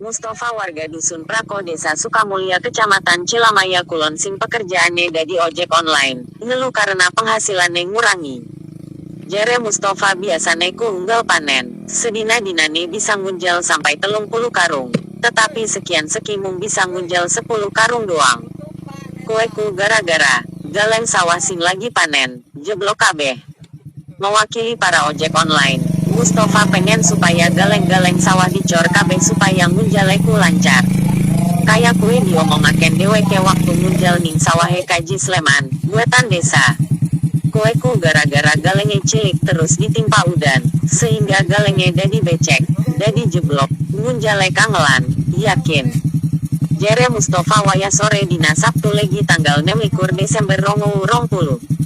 Mustafa warga Dusun Prako Desa Sukamulya Kecamatan Cilamaya Kulon sing pekerjaannya dadi ojek online, ngeluh karena penghasilannya ngurangi. Jere Mustafa biasane ku unggal panen, sedina-dinane bisa ngunjal sampai 30 karung, tetapi sekian sekimung bisa ngunjal 10 karung doang. Kueku gara-gara, galeng sawah sing lagi panen, jeblok kabeh. Mewakili para ojek online, Mustafa pengen supaya galeng-galeng sawah dicor kabeh supaya ngunjaleku lancar. Kayak kue diomongaken deweke waktu ngunjal ning sawahe Kaji Sleman, buatan desa. Kueku gara-gara galengnya cilik terus ditimpa udan, sehingga galengnya dadi becek, dadi jeblok, ngunjale kangelan, yakin. Jere Mustafa waya sore dina Sabtu legi tanggal 26 Desember 2020.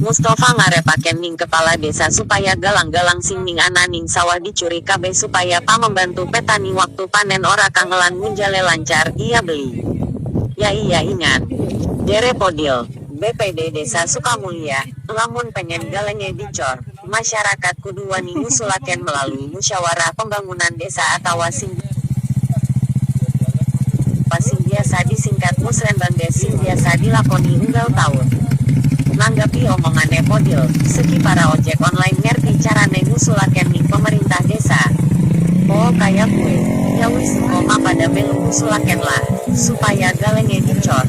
Mustafa ngarepaken ning kepala desa supaya galang-galang sing ning ana ning sawah dicuri kabeh supaya membantu petani waktu panen ora kangelan ngunjale lancar, iya beli. Ya iya ingat. Jere Podil, BPD Desa Sukamulya, lamun pengen galengnya dicor, masyarakat kudu wani ngusulaken melalui musyawarah pembangunan desa atau sing biasa disingkat Musrenbang sing biasa dilakoni unggal tahun. Nanggapi omongannya Podil, segi para ojek online ngerti carane ngusulaken ning pemerintah desa. Oh kayak gue, ya wis koma pada melu ngusulaken lah, supaya galengnya dicor.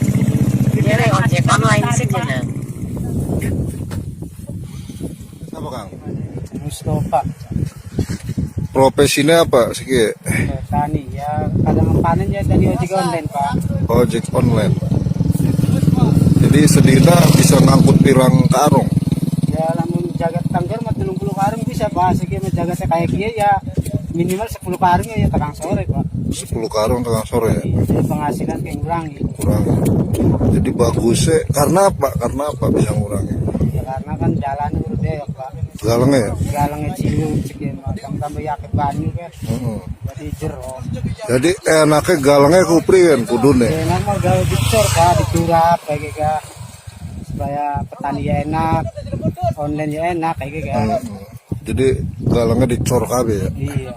Jere ojek online sejenak. Apa Kang? Mustafa, Profesinya apa sih? petani ya, kadang panen ya dari ojek online Pak. Ojek online. Jadi sedina bisa ngangkut pirang karung. Ya lamun jaga tanggar mah 30 karung bisa Pak, segi menjaga kayak kia ya minimal 10 karung ya tengah sore Pak. 10 karung tengah sore ya. Jadi penghasilan kayak ngurangi. Kurang. Jadi bagusnya karena apa? Karena apa bisa ngurangi? Ya karena kan jalan udah ya Pak. Galangnya ya? Galangnya cium sekian tambah yakin banyu kan. Jadi jero. Jadi enaknya galangnya kuprian kudune. Ya normal gawe dicor Pak, dicurap kayak gitu. Supaya petani ya enak, online ya enak kayak gitu. Jadi galangnya dicor kabeh ya. Iya.